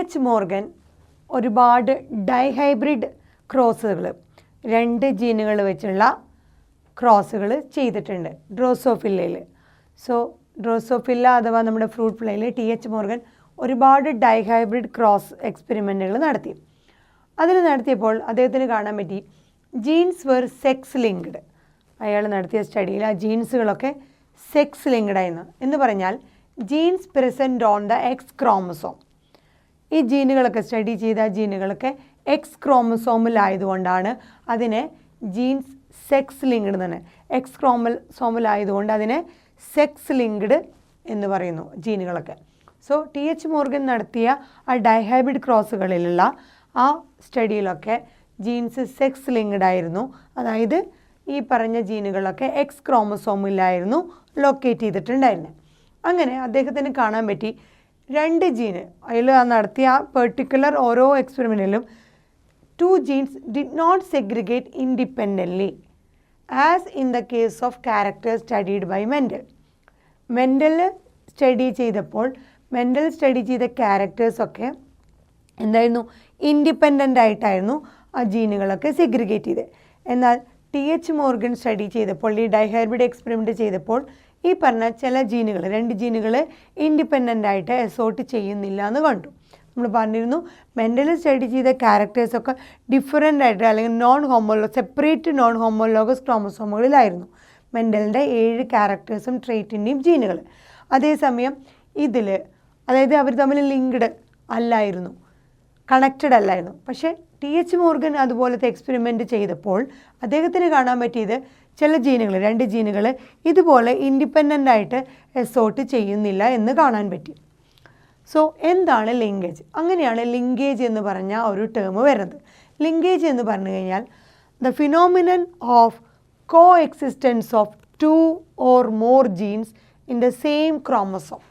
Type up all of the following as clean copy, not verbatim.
H Morgan ഒരുപാട് dihybrid ക്രോസുകൾ 2 ജീനുകൾ വെച്ചുള്ള ക്രോസുകൾ ചെയ്തിട്ടുണ്ട് ഡ്രോസോഫില്ലയിൽ. സോ ഡ്രോസോഫില്ല അഥവാ നമ്മുടെ ഫ്രൂട്ട് ഫ്ലൈയിൽ ടി.എച്ച്. മോർഗൻ ഒരുപാട് ഡൈഹൈബ്രിഡ് ക്രോസ് എക്സ്പെരിമെൻറ്റുകൾ നടത്തി. അതിൽ നടത്തിയപ്പോൾ അദ്ദേഹത്തിന് കാണാൻ പറ്റി ജീൻസ് വെർ സെക്സ് ലിങ്ക്ഡ്. അയാൾ നടത്തിയ സ്റ്റഡിയിൽ ആ ജീൻസുകളൊക്കെ സെക്സ് ലിങ്ക്ഡ് ആയിരുന്നു. എന്ന് പറഞ്ഞാൽ genes present on the X chromosome. ഈ ജീനുകളൊക്കെ സ്റ്റഡി ചെയ്ത ജീനുകളൊക്കെ എക്സ് ക്രോമസോമിലായതുകൊണ്ടാണ് അതിനെ ജീൻസ് സെക്സ് ലിങ്ക്ഡ് എന്നാണ്. എക്സ് ക്രോമസോമിലായതുകൊണ്ട് അതിനെ സെക്സ് ലിങ്ക്ഡ് എന്ന് പറയുന്നു ജീനുകളൊക്കെ. സോ ടി.എച്ച്. മോർഗൻ നടത്തിയ ആ ഡൈഹൈബ്രിഡ് ക്രോസുകളിലുള്ള ആ സ്റ്റഡിയിലൊക്കെ ജീൻസ് സെക്സ് ലിങ്ക്ഡ് ആയിരുന്നു. അതായത് ഈ പറഞ്ഞ ജീനുകളൊക്കെ എക്സ് ക്രോമസോമിലായിരുന്നു ലൊക്കേറ്റ് ചെയ്തിട്ടുണ്ടായിരുന്നത്. അങ്ങനെ അദ്ദേഹത്തിന് കാണാൻ പറ്റി 2 ജീന് അതിൽ നടത്തിയ പെർട്ടിക്കുലർ ഓരോ എക്സ്പെരിമെൻറ്റിലും 2 genes did not segregate independently as in the case of characters studied by Mendel. Mendel study ചെയ്ത ക്യാരക്ടേഴ്സൊക്കെ എന്തായിരുന്നു, ഇൻഡിപെൻഡൻ്റ് ആയിട്ടായിരുന്നു ആ ജീനുകളൊക്കെ സെഗ്രിഗേറ്റ് ചെയ്തത്. എന്നാൽ ടി.എച്ച്. മോർഗൻ സ്റ്റഡി ചെയ്തപ്പോൾ, ഈ ഡൈഹൈബ്രിഡ് എക്സ്പെരിമെൻറ്റ് ചെയ്തപ്പോൾ ഈ പറഞ്ഞ ചില ജീനുകൾ 2 ജീനുകൾ ഇൻഡിപെൻഡൻ്റ് ആയിട്ട് അസോർട്ട് ചെയ്യുന്നില്ല എന്ന് കണ്ടു. നമ്മൾ പറഞ്ഞിരുന്നു മെൻ്റൽ സ്റ്റഡി ചെയ്ത ക്യാരക്ടേഴ്സൊക്കെ ഡിഫറൻ്റ് ആയിട്ട് അല്ലെങ്കിൽ സെപ്പറേറ്റ് നോൺ ഹോമോലോഗസ് ക്രോമസോമുകളിലായിരുന്നു മെൻ്റലിൻ്റെ 7 ക്യാരക്ടേഴ്സും ട്രേറ്റിൻ്റെയും ജീനുകൾ. അതേസമയം ഇതിൽ അതായത് അവർ തമ്മിൽ ലിങ്ക്ഡ് അല്ലായിരുന്നു, കണക്റ്റഡ് അല്ലായിരുന്നു. പക്ഷേ ടി.എച്ച്. മോർഗൻ അതുപോലത്തെ എക്സ്പെരിമെൻറ്റ് ചെയ്തപ്പോൾ അദ്ദേഹത്തിന് കാണാൻ പറ്റിയത് ചില ജീനുകൾ 2 ജീനുകൾ ഇതുപോലെ ഇൻഡിപെൻഡൻ്റ് ആയിട്ട് അസോർട്ട് ചെയ്യുന്നില്ല എന്ന് കാണാൻ പറ്റി. സോ എന്താണ് ലിങ്കേജ്? അങ്ങനെയാണ് ലിങ്കേജ് എന്ന് പറഞ്ഞ ഒരു ടേം വരുന്നത്. ലിങ്കേജ് എന്ന് പറഞ്ഞു കഴിഞ്ഞാൽ the phenomenon of coexistence of 2 or more genes in the same chromosome.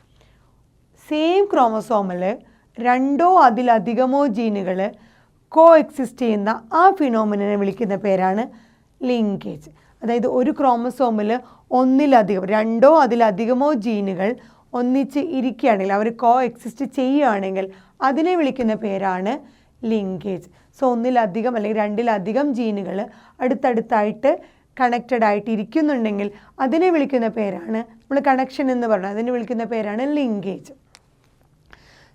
Same ക്രോമസോമിൽ 2 അതിലധികമോ ജീനുകൾ കോ എക്സിസ്റ്റ് ചെയ്യുന്ന ആ ഫിനോമിനെ വിളിക്കുന്ന പേരാണ് ലിങ്കേജ്. അതായത് ഒരു ക്രോമസോമിൽ 2 അതിലധികമോ ജീനുകൾ ഒന്നിച്ച് ഇരിക്കുകയാണെങ്കിൽ, അവർ കോ എക്സിസ്റ്റ് ചെയ്യുകയാണെങ്കിൽ അതിനെ വിളിക്കുന്ന പേരാണ് ലിങ്കേജ്. സോ 1 അല്ലെങ്കിൽ 2 ജീനുകൾ അടുത്തടുത്തായിട്ട് കണക്റ്റഡ് ആയിട്ട് ഇരിക്കുന്നുണ്ടെങ്കിൽ അതിനെ വിളിക്കുന്ന പേരാണ്, നമ്മൾ കണക്ഷൻ എന്ന് പറഞ്ഞാൽ അതിനെ വിളിക്കുന്ന പേരാണ് ലിങ്കേജ്.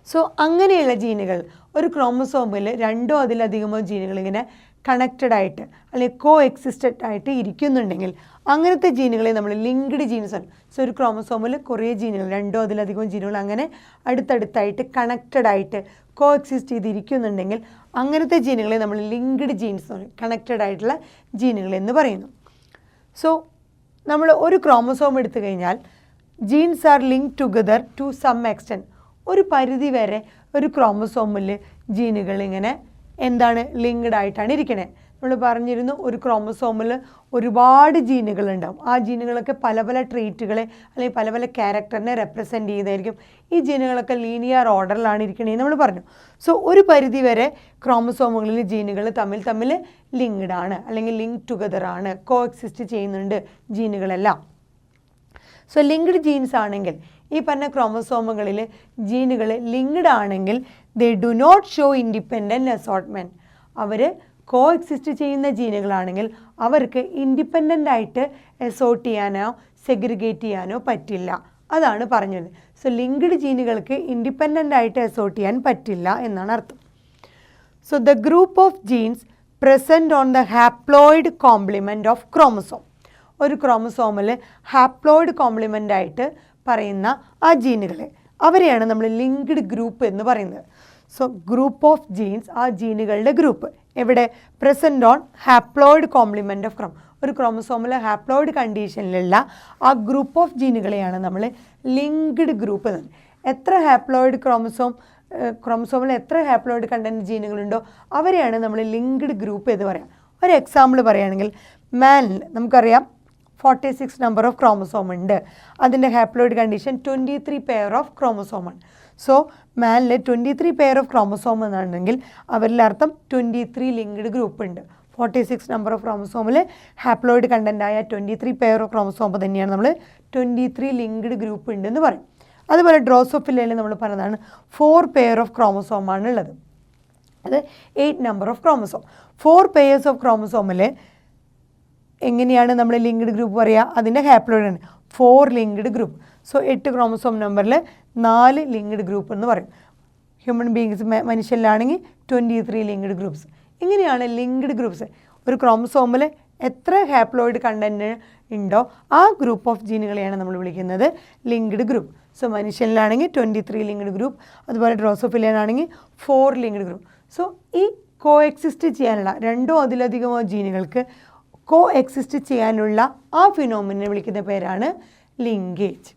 സോ അങ്ങനെയുള്ള ജീനുകൾ ഒരു ക്രോമസോമിൽ 2 അതിലധികമോ ജീനുകൾ ഇങ്ങനെ കണക്റ്റഡ് ആയിട്ട് അല്ലെങ്കിൽ കോ എക്സിസ്റ്റഡ് ആയിട്ട് ഇരിക്കുന്നുണ്ടെങ്കിൽ അങ്ങനത്തെ ജീനുകളെ നമ്മൾ ലിങ്ക്ഡ് ജീൻസ് ആണ്. സോ ഒരു ക്രോമസോമിൽ കുറേ ജീനുകൾ 2 അതിലധികം ജീനുകൾ അങ്ങനെ അടുത്തടുത്തായിട്ട് കണക്റ്റഡ് ആയിട്ട് കോ എക്സിസ്റ്റ് ചെയ്തിരിക്കുന്നുണ്ടെങ്കിൽ അങ്ങനത്തെ ജീനുകളെ നമ്മൾ ലിങ്ക്ഡ് ജീൻസ് ആണ്, കണക്റ്റഡ് ആയിട്ടുള്ള ജീനുകൾ എന്ന് പറയുന്നു. സോ നമ്മൾ ഒരു ക്രോമസോം എടുത്തു കഴിഞ്ഞാൽ genes are linked together to some extent. ഒരു പരിധി വരെ ഒരു ക്രോമസോമിൽ ജീനുകൾ ഇങ്ങനെ എന്താണ് ലിങ്ക്ഡ് ആയിട്ടാണ് ഇരിക്കണേ. നമ്മൾ പറഞ്ഞിരുന്നു ഒരു ക്രോമസോമിൽ ഒരുപാട് ജീനുകളുണ്ടാവും. ആ ജീനുകളൊക്കെ പല പല ട്രീറ്റുകളെ അല്ലെങ്കിൽ പല പല ക്യാരക്ടറിനെ റെപ്രസെൻ്റ് ചെയ്തായിരിക്കും. ഈ ജീനുകളൊക്കെ ലീനിയർ ഓർഡറിലാണ് ഇരിക്കണേന്ന് നമ്മൾ പറഞ്ഞു. സോ ഒരു പരിധി വരെ ക്രോമസോമുകളിൽ ജീനുകൾ തമ്മിൽ ലിങ്ക്ഡ് ആണ് അല്ലെങ്കിൽ ലിങ്ക് ടുഗദർ ആണ്, കോ എക്സിസ്റ്റ് ചെയ്യുന്നുണ്ട് ജീനുകളെല്ലാം. സോ ലിങ്ക്ഡ് ജീൻസ് ആണെങ്കിൽ ഈ പറഞ്ഞ ക്രോമസോമുകളിൽ ജീനുകൾ ലിങ്ക്ഡ് ആണെങ്കിൽ they do not show independent assortment. അവർ കോ എക്സിസ്റ്റ് ചെയ്യുന്ന ജീനുകളാണെങ്കിൽ അവർക്ക് ഇൻഡിപെൻഡൻ്റ് ആയിട്ട് അസോർട്ട് ചെയ്യാനോ സെഗ്രിഗേറ്റ് ചെയ്യാനോ പറ്റില്ല. അതാണ് പറഞ്ഞത്. സോ ലിങ്ക്ഡ് ജീനുകൾക്ക് ഇൻഡിപെൻഡൻ്റ് ആയിട്ട് അസോർട്ട് ചെയ്യാൻ പറ്റില്ല എന്നാണ് അർത്ഥം. So the group of genes present on the haploid compliment of chromosome. ഒരു ക്രോമസോമിൽ ഹാപ്ലോയിഡ് കോംപ്ലിമെൻ്റ് ആയിട്ട് പറയുന്ന ആ ജീനുകളെ അവരെയാണ് നമ്മൾ ലിങ്ക്ഡ് ഗ്രൂപ്പ് എന്ന് പറയുന്നത്. സോ ഗ്രൂപ്പ് ഓഫ് ജീൻസ്, ആ ജീനുകളുടെ ഗ്രൂപ്പ് എവിടെ present on haploid compliment of ഒരു ക്രോമസോമിലെ ഹാപ്ലോയിഡ് കണ്ടീഷനിലുള്ള ആ ഗ്രൂപ്പ് ഓഫ് ജീനുകളെയാണ് നമ്മൾ ലിങ്ക്ഡ് ഗ്രൂപ്പ് എന്ന്. എത്ര ഹാപ്ലോയിഡ് ക്രോമസോമിൽ എത്ര ഹാപ്ലോയിഡ് കണ്ടൻറ്റ് ജീനുകളുണ്ടോ അവരെയാണ് നമ്മൾ ലിങ്ക്ഡ് ഗ്രൂപ്പ് എന്ന് പറയാം. ഒരു എക്സാമ്പിൾ പറയുകയാണെങ്കിൽ മാനിൽ നമുക്കറിയാം 46 നമ്പർ ഓഫ് ക്രോമസോം ഉണ്ട്. അതിൻ്റെ ഹാപ്ലോയിഡ് കണ്ടീഷൻ 23 പെയർ ഓഫ് ക്രോമസോമാണ്. സോ മാനിൽ 23 പെയർ ഓഫ് ക്രോമസോം എന്നാണെങ്കിൽ അവരിൽ അർത്ഥം 23 ലിങ്ക്ഡ് ഗ്രൂപ്പ് ഉണ്ട്. 46 നമ്പർ ഓഫ് ക്രോമസോമിൽ ഹാപ്ലോയിഡ് കണ്ടൻ്റായ 23 പെയർ ഓഫ് ക്രോമസോം തന്നെയാണ് നമ്മൾ 23 ലിങ്ക്ഡ് ഗ്രൂപ്പ് ഉണ്ടെന്ന് പറയും. അതുപോലെ ഡ്രോസോഫില്ലയിൽ നമ്മൾ പറഞ്ഞതാണ് 4 പെയർ ഓഫ് ക്രോമസോമാണ് ഉള്ളത്. അത് 8 number of chromosome. 4 pairs of ക്രോമസോമിൽ എങ്ങനെയാണ് നമ്മൾ ലിങ്ക്ഡ് ഗ്രൂപ്പ് പറയുക? അതിൻ്റെ ഹാപ്ലോയിഡ് ആണ് 4 ലിങ്ക്ഡ് ഗ്രൂപ്പ്. സോ 8 ക്രോമസോം നമ്പറിൽ 4 ലിങ്ക്ഡ് ഗ്രൂപ്പ് എന്ന് പറയും. ഹ്യൂമൻ ബീങ്സ് മനുഷ്യരിലാണെങ്കിൽ 23 ലിങ്ക്ഡ് ഗ്രൂപ്പ്സ്. ഇങ്ങനെയാണ് ലിങ്ക്ഡ് ഗ്രൂപ്പ്സ്. ഒരു ക്രോമസോമിൽ എത്ര ഹാപ്ലോയിഡ് കണ്ടൻറ്റ് ഉണ്ടോ ആ ഗ്രൂപ്പ് ഓഫ് ജീനുകളെയാണ് നമ്മൾ വിളിക്കുന്നത് ലിങ്ക്ഡ് ഗ്രൂപ്പ്. സോ മനുഷ്യനിലാണെങ്കിൽ 23 ലിങ്ക്ഡ് ഗ്രൂപ്പ്, അതുപോലെ ഡ്രോസോഫില്ലയിലാണെങ്കിൽ 4 ലിങ്ക്ഡ് ഗ്രൂപ്പ്. സോ ഈ കോ എക്സിസ്റ്റ് ചെയ്യാനുള്ള 2ഓ അതിലധികമോ ജീനുകൾക്ക് കോ എക്സിസ്റ്റ് ചെയ്യാനുള്ള ആ ഫിനോമിനെ വിളിക്കുന്ന പേരാണ് ലിങ്കേജ്.